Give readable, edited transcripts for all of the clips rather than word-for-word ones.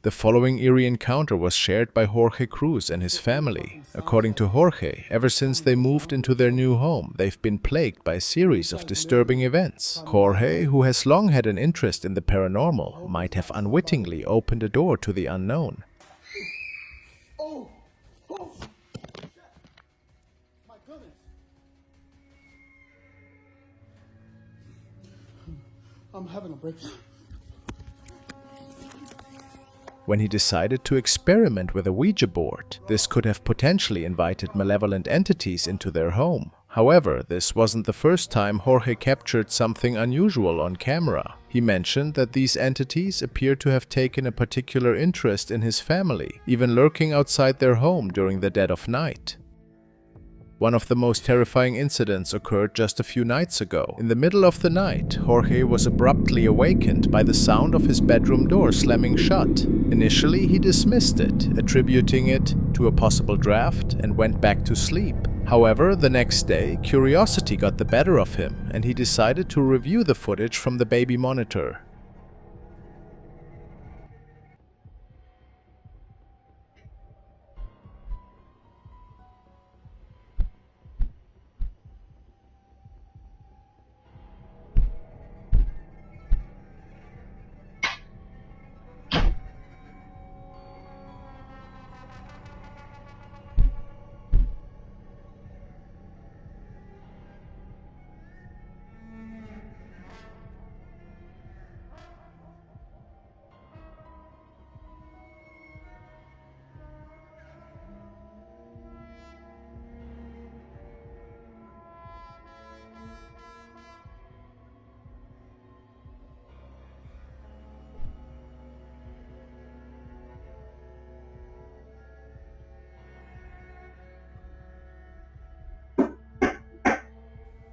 The following eerie encounter was shared by Jorge Cruz and his family. According to Jorge, ever since they moved into their new home, they've been plagued by a series of disturbing events. Jorge, who has long had an interest in the paranormal, might have unwittingly opened a door to the unknown. Oh! My goodness! I'm having a breakthrough. When he decided to experiment with a Ouija board, this could have potentially invited malevolent entities into their home. However, this wasn't the first time Jorge captured something unusual on camera. He mentioned that these entities appear to have taken a particular interest in his family, even lurking outside their home during the dead of night. One of the most terrifying incidents occurred just a few nights ago. In the middle of the night, Jorge was abruptly awakened by the sound of his bedroom door slamming shut. Initially, he dismissed it, attributing it to a possible draft, and went back to sleep. However, the next day, curiosity got the better of him, and he decided to review the footage from the baby monitor.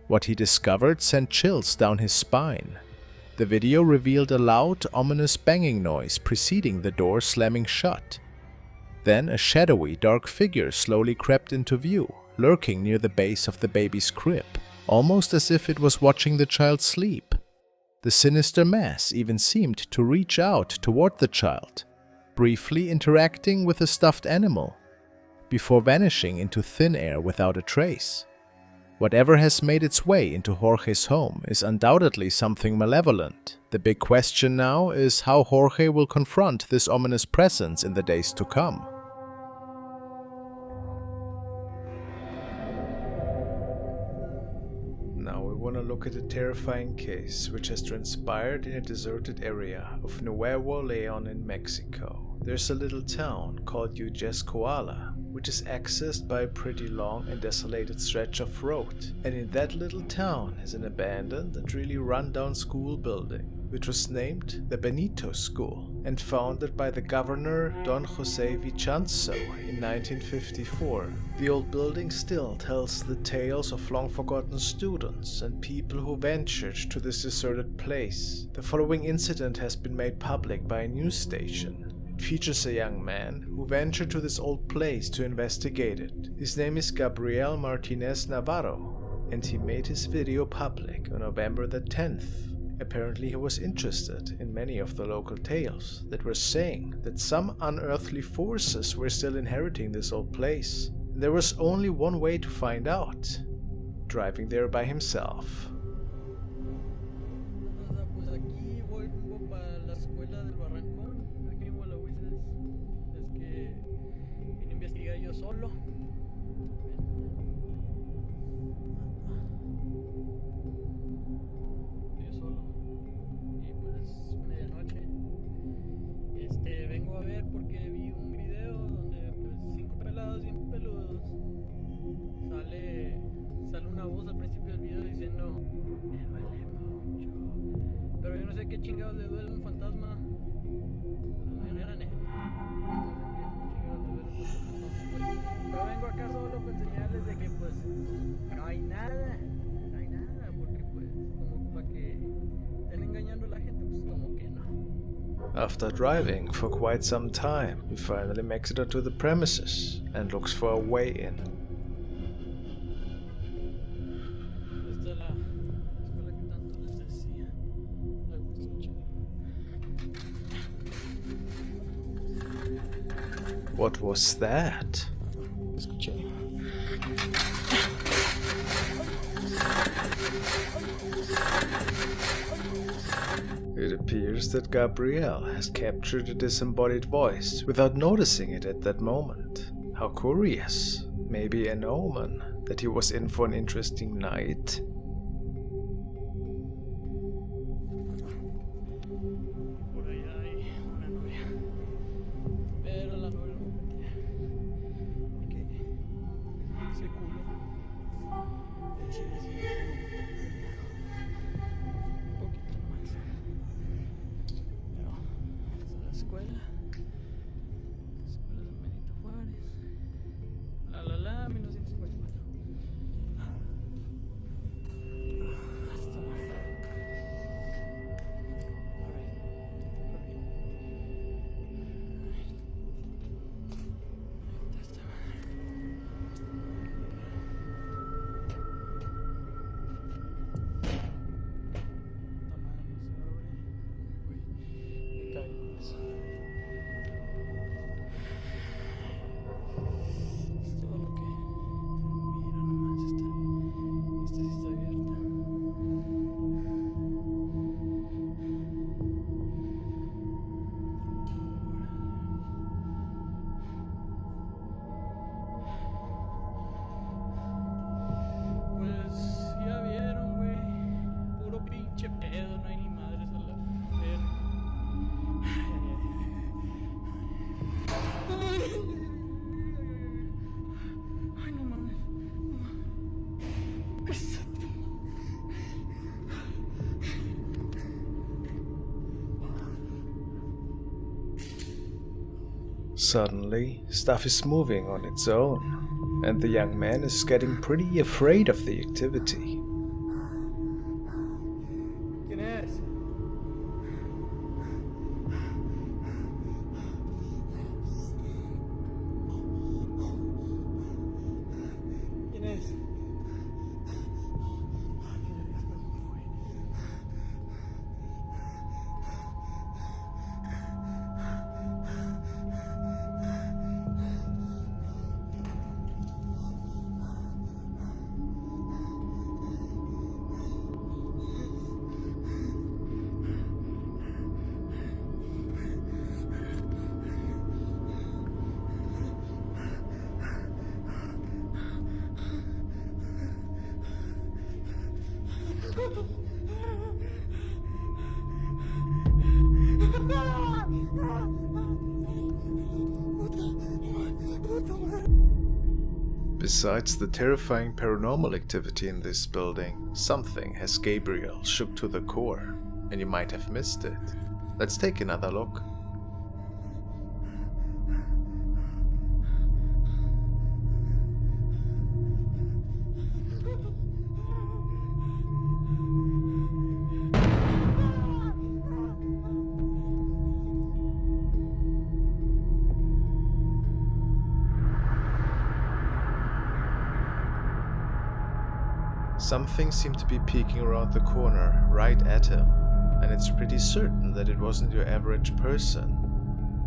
What he discovered sent chills down his spine. The video revealed a loud, ominous banging noise preceding the door slamming shut. Then a shadowy, dark figure slowly crept into view, lurking near the base of the baby's crib, almost as if it was watching the child sleep. The sinister mass even seemed to reach out toward the child, briefly interacting with a stuffed animal, before vanishing into thin air without a trace. Whatever has made its way into Jorge's home is undoubtedly something malevolent. The big question now is how Jorge will confront this ominous presence in the days to come. Now we want to look at a terrifying case which has transpired in a deserted area of Nuevo León in Mexico. There's a little town called Ujescoala, which is accessed by a pretty long and desolated stretch of road. And in that little town is an abandoned and really run-down school building, which was named the Benito School and founded by the governor Don Jose Vichanzo in 1954. The old building still tells the tales of long-forgotten students and people who ventured to this deserted place. The following incident has been made public by a news station. It features a young man who ventured to this old place to investigate it. His name is Gabriel Martinez Navarro, and he made his video public on November the 10th. Apparently he was interested in many of the local tales that were saying that some unearthly forces were still inheriting this old place. And there was only one way to find out: driving there by himself. Sale una voz al principio del video diciendo me duele mucho, pero yo no sé qué chingados le duele a un fantasma. No era neta. Pero vengo acá solo para enseñarles de que pues no hay nada, porque pues como para que estén engañando a la gente, pues como que no. After driving for quite some time, he finally makes it onto the premises and looks for a way in. What was that? Escuché. It appears that Gabrielle has captured a disembodied voice without noticing it at that moment. How curious. Maybe an omen that he was in for an interesting night? Por allá hay una novia. Pero la novia no me metía. Porque ese culo en Chile sí me un poquito más. Pero hasta la escuela. Escuela de Benito Juárez. La 1954. Hasta la. Suddenly, stuff is moving on its own, and the young man is getting pretty afraid of the activity. ¿Quién es? ¿Quién es? Besides the terrifying paranormal activity in this building, something has Gabriel shook to the core, and you might have missed it. Let's take another look. Something seemed to be peeking around the corner, right at him, and it's pretty certain that it wasn't your average person.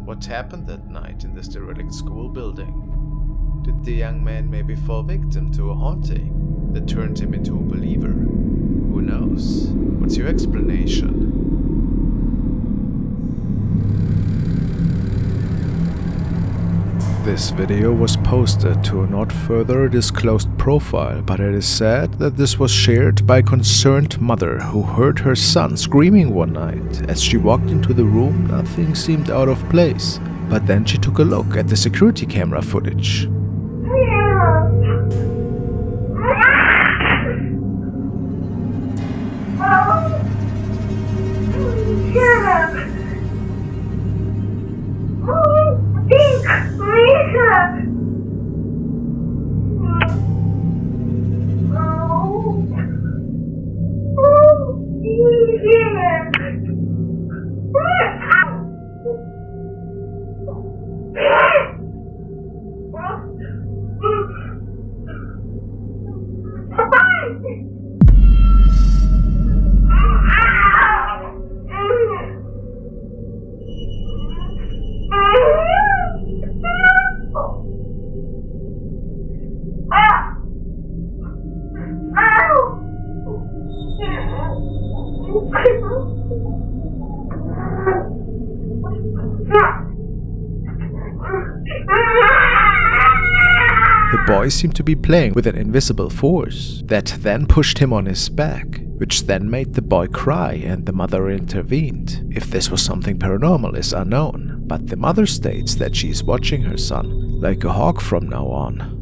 What happened that night in this derelict school building? Did the young man maybe fall victim to a haunting that turned him into a believer? Who knows? What's your explanation? This video was posted to a not further disclosed profile, but it is said that this was shared by a concerned mother who heard her son screaming one night. As she walked into the room, nothing seemed out of place, but then she took a look at the security camera footage. the boy seemed to be playing with an invisible force that then pushed him on his back, which then made the boy cry, and the mother intervened. If this was something paranormal is unknown, but the mother states that she is watching her son like a hawk from now on.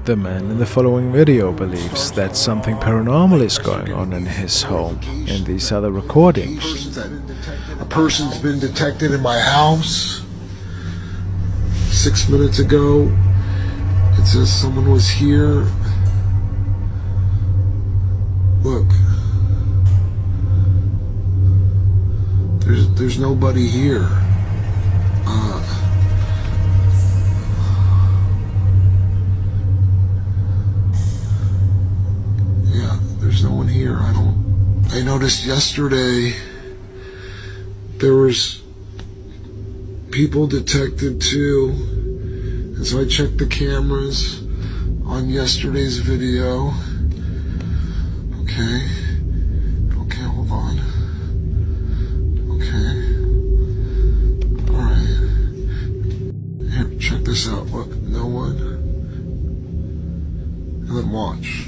The man in the following video believes that something paranormal is going on in his home. In these other recordings, a person's been detected in my house 6 minutes ago. It says someone was here. Look, there's nobody here. There's no one here. I noticed yesterday there was people detected too, and so I checked the cameras on yesterday's video. Okay, hold on. Okay, alright. Here, check this out. Look, no one. And then watch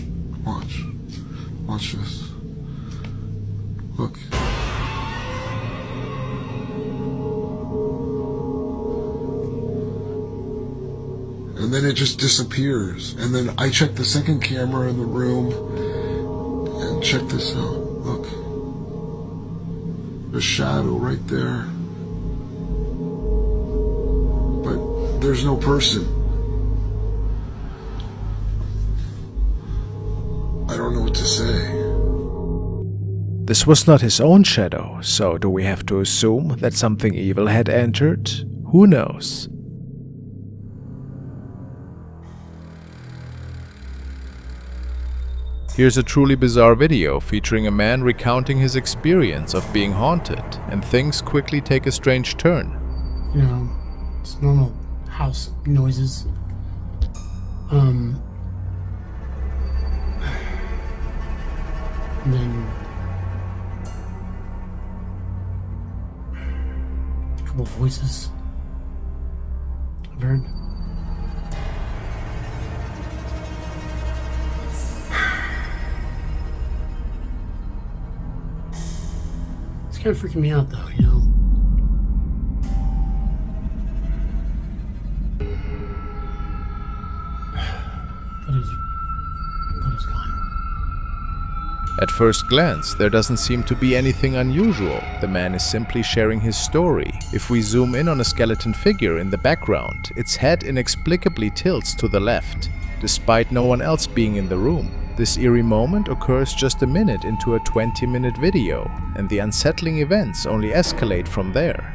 this. Look. And then it just disappears. And then I check the second camera in the room and check this out. Look. The shadow right there. But there's no person. I don't know what to say. This was not his own shadow, so do we have to assume that something evil had entered? Who knows? Here's a truly bizarre video featuring a man recounting his experience of being haunted, and things quickly take a strange turn. You know, it's normal house noises. And then a couple voices I've heard. It's kind of freaking me out though, you know. But it's gone. At first glance, there doesn't seem to be anything unusual. The man is simply sharing his story. If we zoom in on a skeleton figure in the background, its head inexplicably tilts to the left, despite no one else being in the room. This eerie moment occurs just a minute into a 20-minute video, and the unsettling events only escalate from there.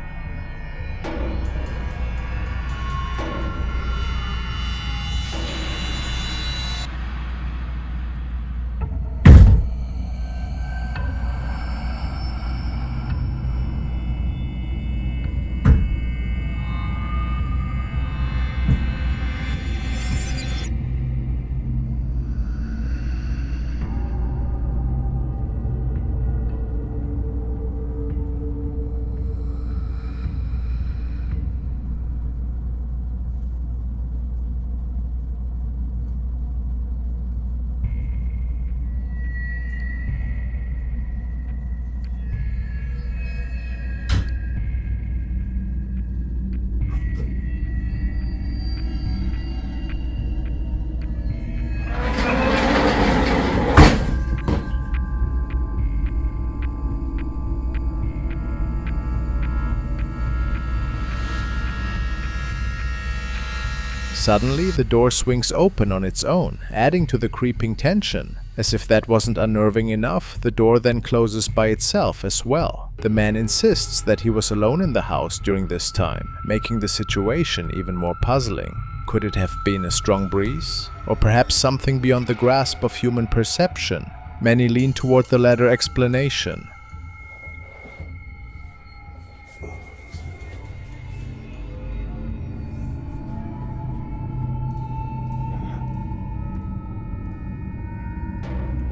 Suddenly, the door swings open on its own, adding to the creeping tension. As if that wasn't unnerving enough, the door then closes by itself as well. The man insists that he was alone in the house during this time, making the situation even more puzzling. Could it have been a strong breeze? Or perhaps something beyond the grasp of human perception? Many lean toward the latter explanation.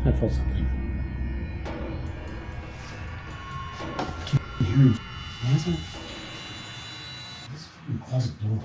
I felt something. I keep hearing Why isn't this fucking closet door?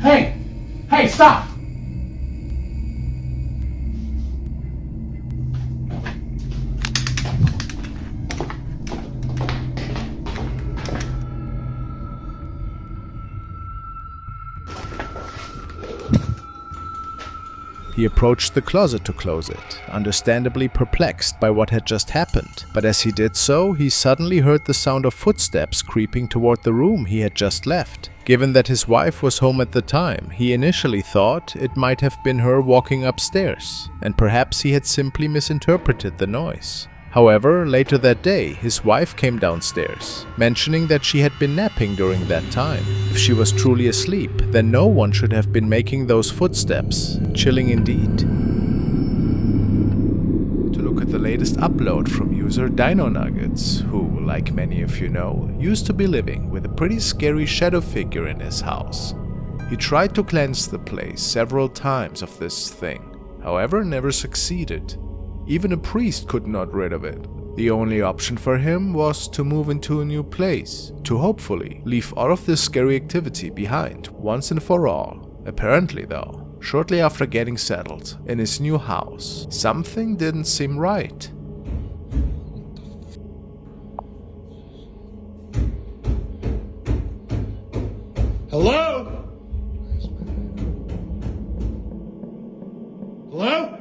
Hey! Hey, stop! He approached the closet to close it, understandably perplexed by what had just happened. But as he did so, he suddenly heard the sound of footsteps creeping toward the room he had just left. Given that his wife was home at the time, he initially thought it might have been her walking upstairs, and perhaps he had simply misinterpreted the noise. However, later that day, his wife came downstairs, mentioning that she had been napping during that time. If she was truly asleep, then no one should have been making those footsteps. Chilling indeed. To look at the latest upload from user Dino Nuggets, who, like many of you know, used to be living with a pretty scary shadow figure in his house. He tried to cleanse the place several times of this thing, however never succeeded. Even a priest could not rid of it. The only option for him was to move into a new place, to hopefully leave all of this scary activity behind once and for all. Apparently though, shortly after getting settled in his new house, something didn't seem right. Hello? Hello?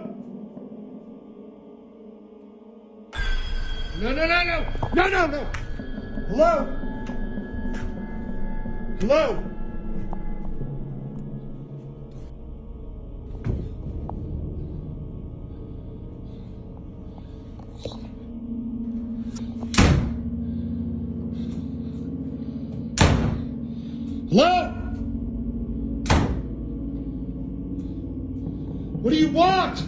No, no, no, no! No, no, no! Hello? Hello? Hello? What do you want?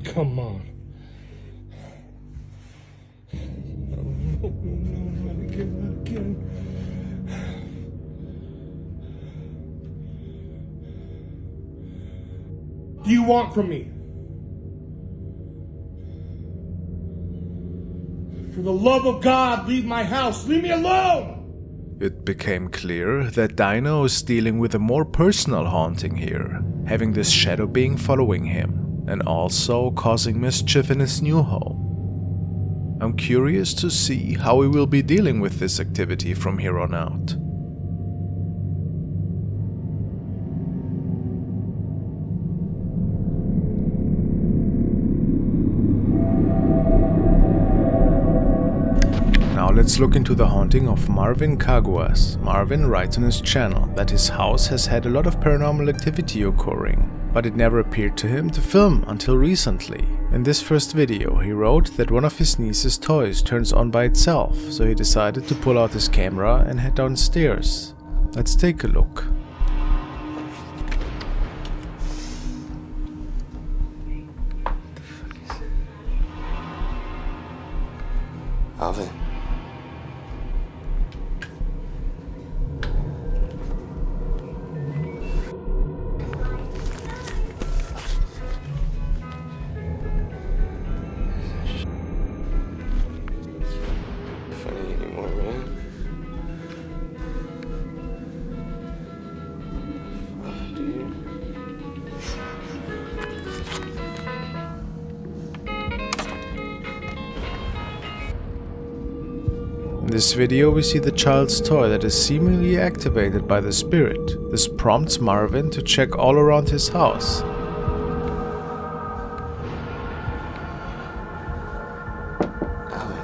Come on. No, not again, not again. What do you want from me? For the love of God, leave my house. Leave me alone! It became clear that Dino is dealing with a more personal haunting here, having this shadow being following him, and also causing mischief in his new home. I'm curious to see how he will be dealing with this activity from here on out. Now let's look into the haunting of Marvin Caguas. Marvin writes on his channel that his house has had a lot of paranormal activity occurring, but it never appeared to him to film until recently. In this first video, he wrote that one of his niece's toys turns on by itself, so he decided to pull out his camera and head downstairs. Let's take a look. Alvin. Funny anymore, man. Fuck, dude. In this video we see the child's toy that is seemingly activated by the spirit. This prompts Marvin to check all around his house. Alvin.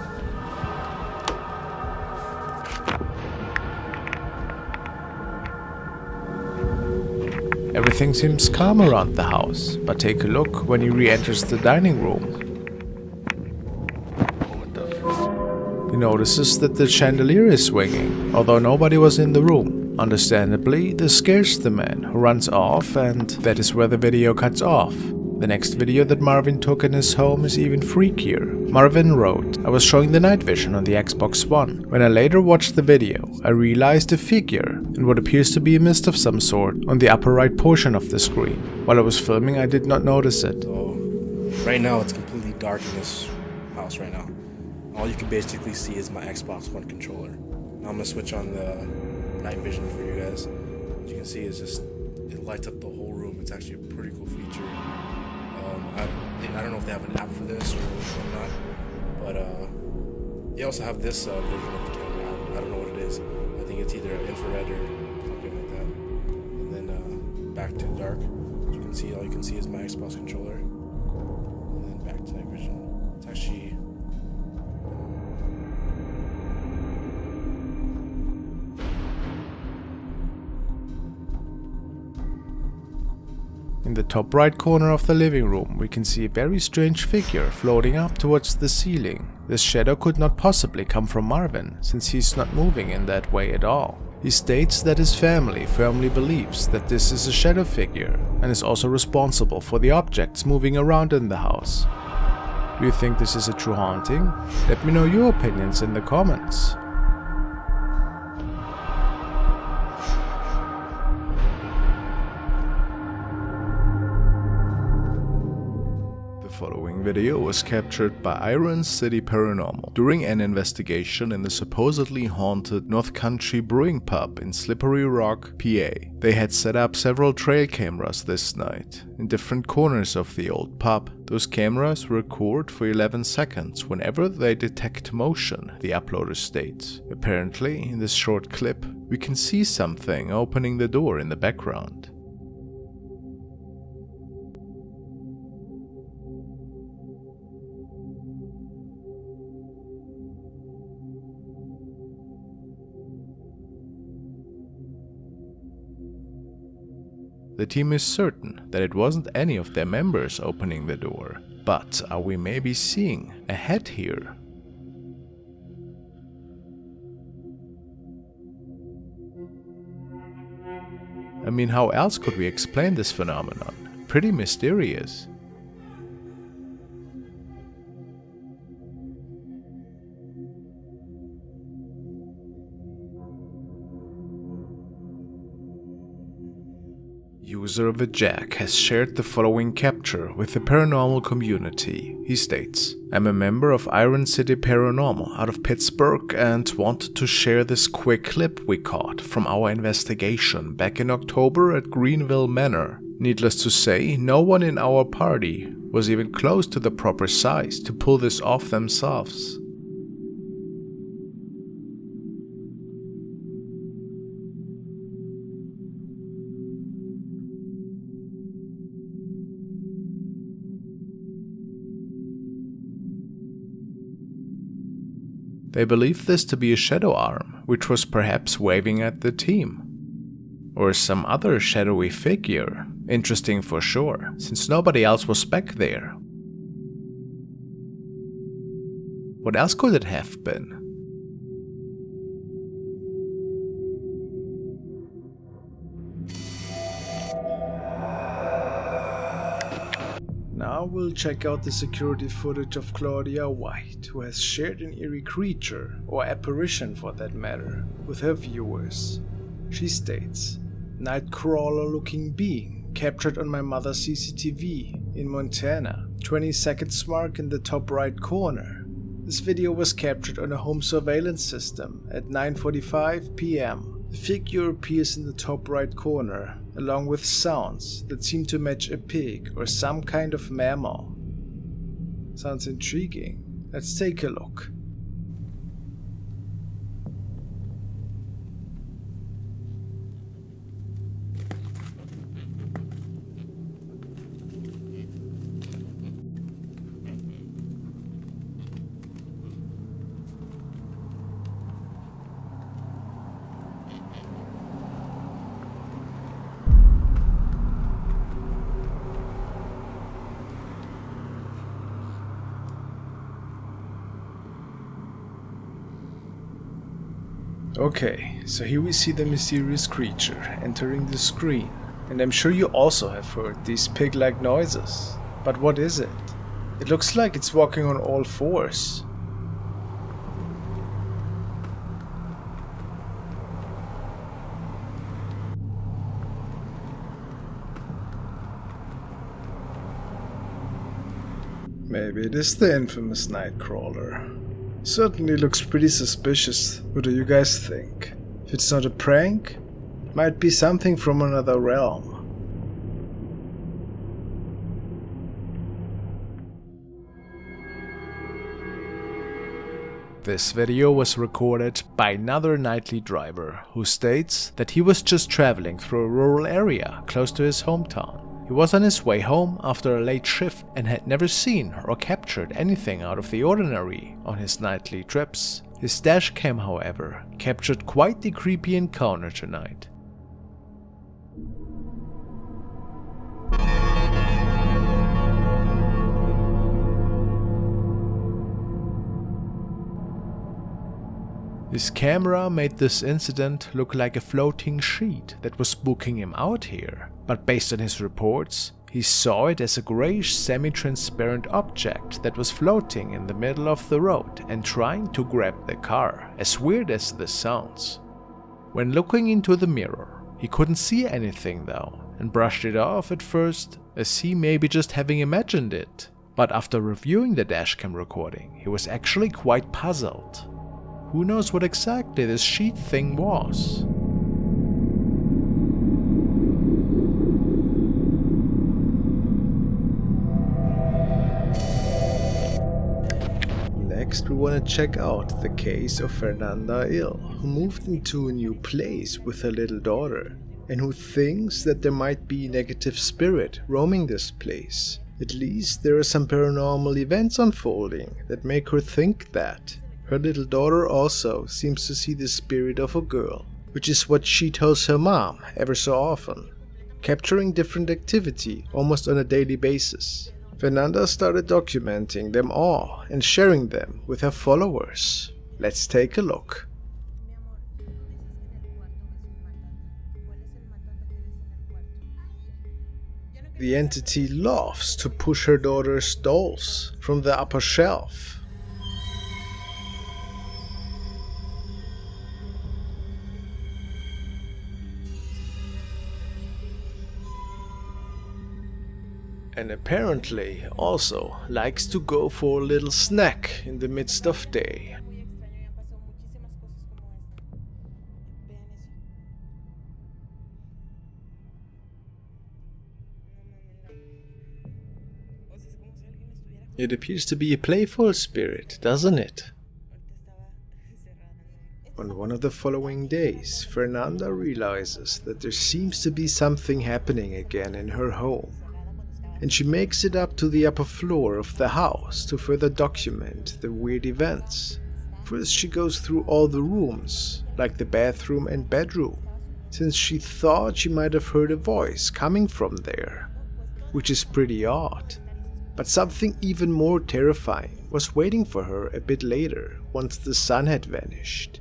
Everything seems calm around the house, but take a look when he re-enters the dining room. He notices that the chandelier is swinging, although nobody was in the room. Understandably, this scares the man, who runs off, and that is where the video cuts off. The next video that Marvin took in his home is even freakier. Marvin wrote, "I was showing the night vision on the Xbox One. When I later watched the video, I realized a figure, in what appears to be a mist of some sort, on the upper right portion of the screen. While I was filming, I did not notice it." So right now it's completely dark in this house right now. All you can basically see is my Xbox One controller. Now I'm gonna switch on the night vision for you guys. As you can see, it lights up the whole room. It's actually a pretty cool feature. I don't know if they have an app for this or not, but they also have this version of the camera. I don't know what it is. I think it's either infrared or something like that. And then back to dark. As you can see, all you can see is my Xbox controller. And then back to night vision. It's actually In the top right corner of the living room, we can see a very strange figure floating up towards the ceiling. This shadow could not possibly come from Marvin, since he's not moving in that way at all. He states that his family firmly believes that this is a shadow figure, and is also responsible for the objects moving around in the house. Do you think this is a true haunting? Let me know your opinions in the comments. The following video was captured by Iron City Paranormal during an investigation in the supposedly haunted North Country Brewing Pub in Slippery Rock, PA. They had set up several trail cameras this night in different corners of the old pub. Those cameras record for 11 seconds whenever they detect motion, the uploader states. Apparently, in this short clip, we can see something opening the door in the background. The team is certain that it wasn't any of their members opening the door, but are we maybe seeing a head here? I mean, how else could we explain this phenomenon? Pretty mysterious. User of a Jack has shared the following capture with the paranormal community. He states, "I'm a member of Iron City Paranormal out of Pittsburgh and wanted to share this quick clip we caught from our investigation back in October at Greenville Manor. Needless to say, no one in our party was even close to the proper size to pull this off themselves." They believed this to be a shadow arm, which was perhaps waving at the team. Or some other shadowy figure. Interesting for sure, since nobody else was back there. What else could it have been? Now we'll check out the security footage of Claudia White, who has shared an eerie creature, or apparition for that matter, with her viewers. She states, "Nightcrawler looking being captured on my mother's CCTV in Montana, 20 seconds mark in the top right corner. This video was captured on a home surveillance system at 9:45 p.m. The figure appears in the top right corner, along with sounds that seem to match a pig or some kind of mammal." Sounds intriguing. Let's take a look. Okay, so here we see the mysterious creature entering the screen, and I'm sure you also have heard these pig-like noises. But what is it? It looks like it's walking on all fours. Maybe it is the infamous Nightcrawler. Certainly looks pretty suspicious. What do you guys think? If it's not a prank, it might be something from another realm. This video was recorded by another nightly driver who states that he was just traveling through a rural area close to his hometown. He was on his way home after a late shift and had never seen or captured anything out of the ordinary on his nightly trips. His dash cam, however, captured quite the creepy encounter tonight. His camera made this incident look like a floating sheet that was spooking him out here, but based on his reports, he saw it as a grayish semi-transparent object that was floating in the middle of the road and trying to grab the car, as weird as this sounds. When looking into the mirror, he couldn't see anything though, and brushed it off at first as he maybe just having imagined it. But after reviewing the dashcam recording, he was actually quite puzzled. Who knows what exactly this sheet thing was? Next, we want to check out the case of Fernanda Ill, who moved into a new place with her little daughter, and who thinks that there might be a negative spirit roaming this place. At least there are some paranormal events unfolding that make her think that. Her little daughter also seems to see the spirit of a girl, which is what she tells her mom ever so often, capturing different activity almost on a daily basis. Fernanda started documenting them all and sharing them with her followers. Let's take a look. The entity loves to push her daughter's dolls from the upper shelf. And apparently also likes to go for a little snack in the midst of day. It appears to be a playful spirit, doesn't it? On one of the following days, Fernanda realizes that there seems to be something happening again in her home, and she makes it up to the upper floor of the house to further document the weird events. First she goes through all the rooms, like the bathroom and bedroom, since she thought she might have heard a voice coming from there, which is pretty odd. But something even more terrifying was waiting for her a bit later, once the sun had vanished.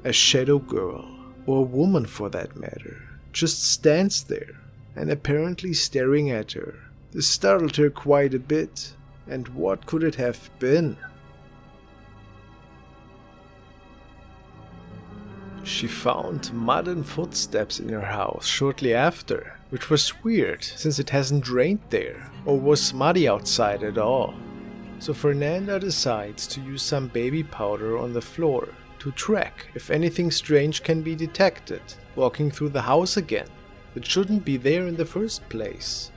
A shadow girl, or a woman for that matter, just stands there and apparently staring at her. This startled her quite a bit, and what could it have been? She found mud and footsteps in her house shortly after, which was weird since it hasn't rained there or was muddy outside at all. So Fernanda decides to use some baby powder on the floor to track if anything strange can be detected walking through the house again that shouldn't be there in the first place.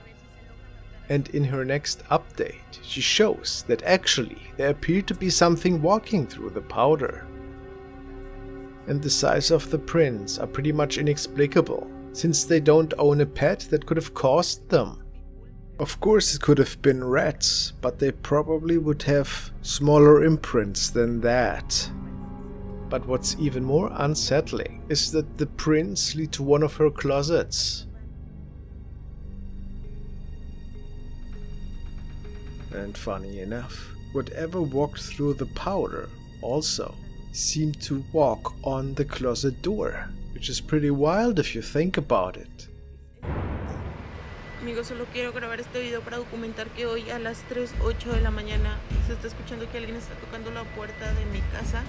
And in her next update, she shows that actually there appeared to be something walking through the powder. And the size of the prints are pretty much inexplicable, since they don't own a pet that could have caused them. Of course it could have been rats, but they probably would have smaller imprints than that. But what's even more unsettling is that the prints lead to one of her closets. And funny enough, whatever walked through the powder also seemed to walk on the closet door, which is pretty wild if you think about it. Amigos, solo quiero grabar este video para documentar que hoy a las 3:08 de la mañana se está escuchando que alguien está tocando la puerta de mi casa,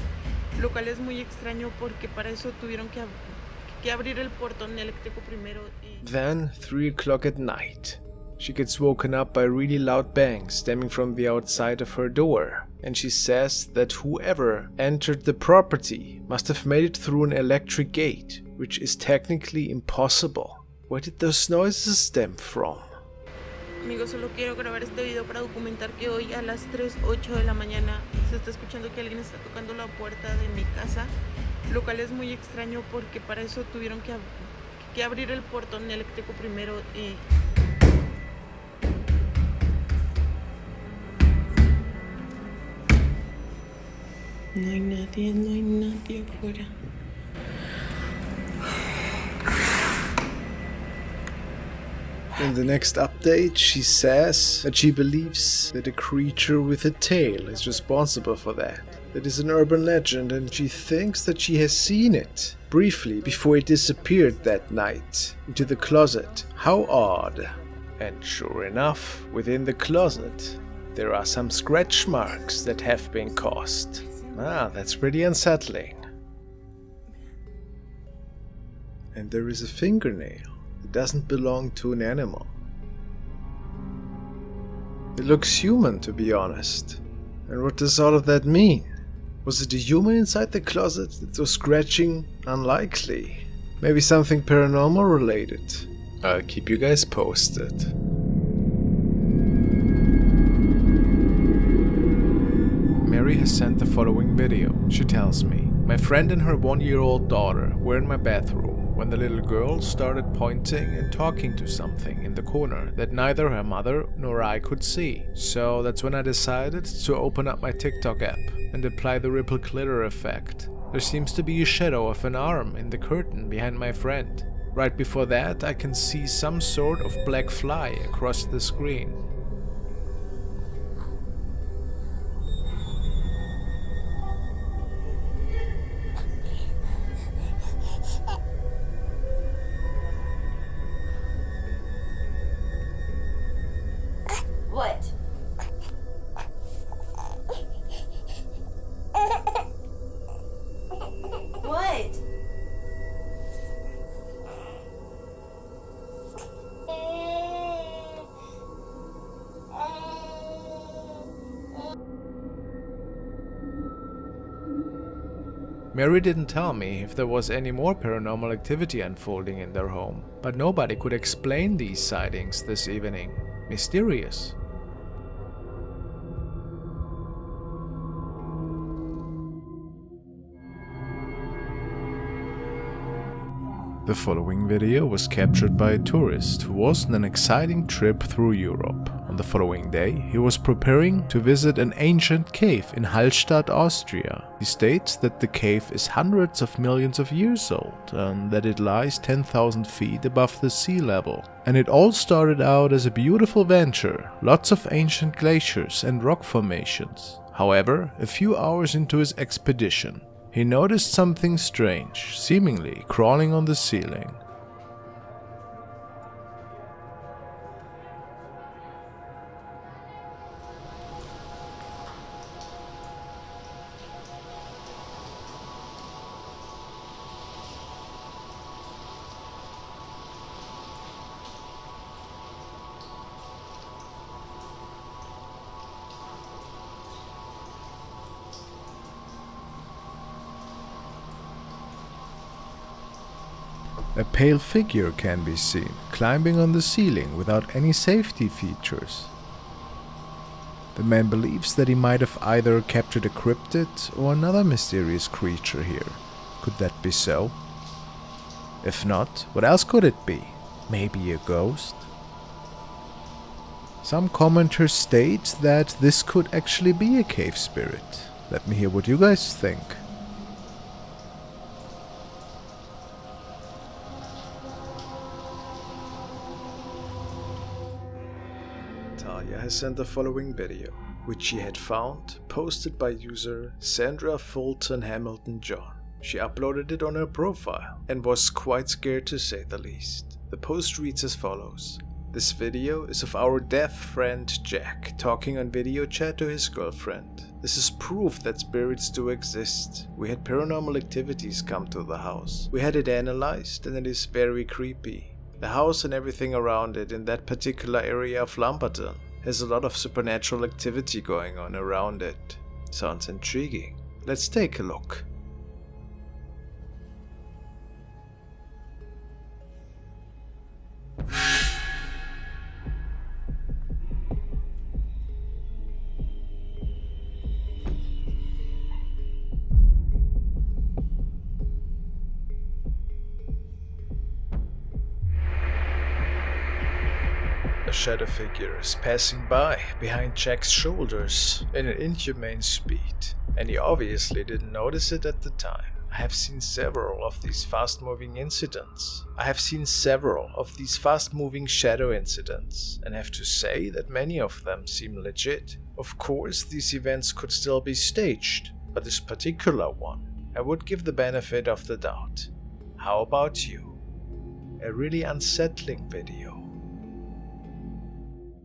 lo cual es muy extraño porque para eso tuvieron que abrir el portón eléctrico primero y... Then, 3 o'clock at night, she gets woken up by really loud bangs stemming from the outside of her door, and she says that whoever entered the property must have made it through an electric gate, which is technically impossible. Where did those noises stem from? Amigos, solo quiero grabar este video para documentar que hoy a las 3:08 de la mañana se está escuchando que alguien está tocando la puerta de mi casa, lo cual es muy extraño porque para eso tuvieron que abrir el portón eléctrico primero y... No hay nadie afuera. In the next update, she says that she believes that a creature with a tail is responsible for that. That is an urban legend, and she thinks that she has seen it briefly before it disappeared that night into the closet. How odd. And sure enough, within the closet, there are some scratch marks that have been caused. Ah, that's pretty unsettling. And there is a fingernail. It doesn't belong to an animal. It looks human, to be honest. And what does all of that mean? Was it a human inside the closet that was scratching? Unlikely. Maybe something paranormal related. I'll keep you guys posted. Mary has sent the following video. She tells me, my friend and her 1-year-old daughter were in my bathroom when the little girl started pointing and talking to something in the corner that neither her mother nor I could see. So that's when I decided to open up my TikTok app and apply the ripple glitter effect. There seems to be a shadow of an arm in the curtain behind my friend. Right before that, I can see some sort of black fly across the screen. What? What? Mary didn't tell me if there was any more paranormal activity unfolding in their home, but nobody could explain these sightings this evening. mysterious. The following video was captured by a tourist who was on an exciting trip through Europe. On the following day, he was preparing to visit an ancient cave in Hallstatt, Austria. He states that the cave is hundreds of millions of years old and that it lies 10,000 feet above the sea level. And it all started out as a beautiful venture, lots of ancient glaciers and rock formations. However, a few hours into his expedition, he noticed something strange, seemingly crawling on the ceiling. A pale figure can be seen, climbing on the ceiling without any safety features. The man believes that he might have either captured a cryptid or another mysterious creature here. Could that be so? If not, what else could it be? Maybe a ghost? Some commenters state that this could actually be a cave spirit. Let me hear what you guys think. Talia has sent the following video, which she had found, posted by user Sandra Fulton Hamilton John. She uploaded it on her profile and was quite scared to say the least. The post reads as follows. This video is of our deaf friend Jack talking on video chat to his girlfriend. This is proof that spirits do exist. We had paranormal activities come to the house. We had it analyzed and it is very creepy. The house and everything around it in that particular area of Lumberton has a lot of supernatural activity going on around it. Sounds intriguing. Let's take a look. A shadow figure is passing by behind Jack's shoulders in an inhumane speed, and he obviously didn't notice it at the time. I have seen several of these fast-moving shadow incidents, and have to say that many of them seem legit. Of course, these events could still be staged, but this particular one, I would give the benefit of the doubt. How about you? A really unsettling video.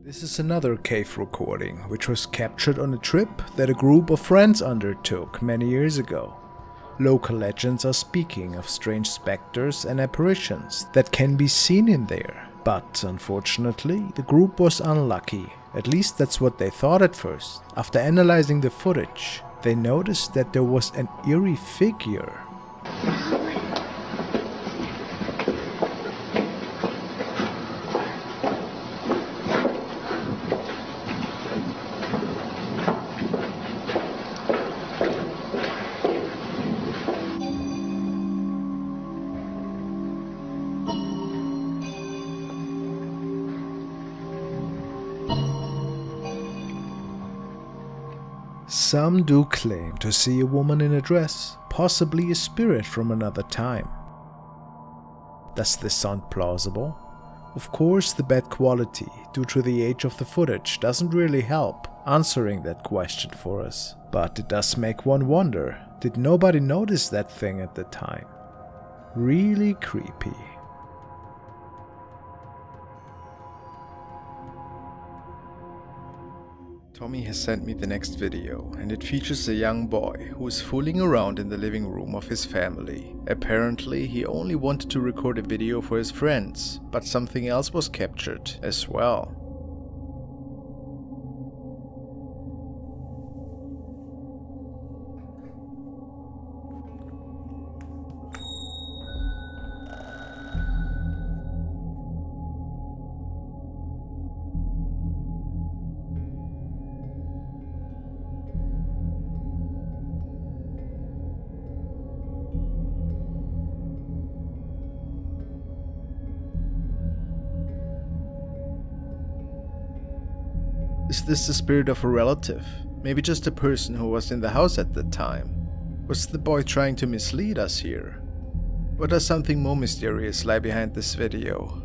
This is another cave recording, which was captured on a trip that a group of friends undertook many years ago. Local legends are speaking of strange specters and apparitions that can be seen in there, but unfortunately the group was unlucky. At least that's what they thought at first. After analyzing the footage, they noticed that there was an eerie figure. Some do claim to see a woman in a dress, possibly a spirit from another time. Does this sound plausible? Of course, the bad quality due to the age of the footage doesn't really help answering that question for us. But it does make one wonder, did nobody notice that thing at the time? Really creepy. Tommy has sent me the next video, and it features a young boy who is fooling around in the living room of his family. Apparently, he only wanted to record a video for his friends, but something else was captured as well. Is this the spirit of a relative? Maybe just a person who was in the house at the time? Was the boy trying to mislead us here? Or does something more mysterious lie behind this video?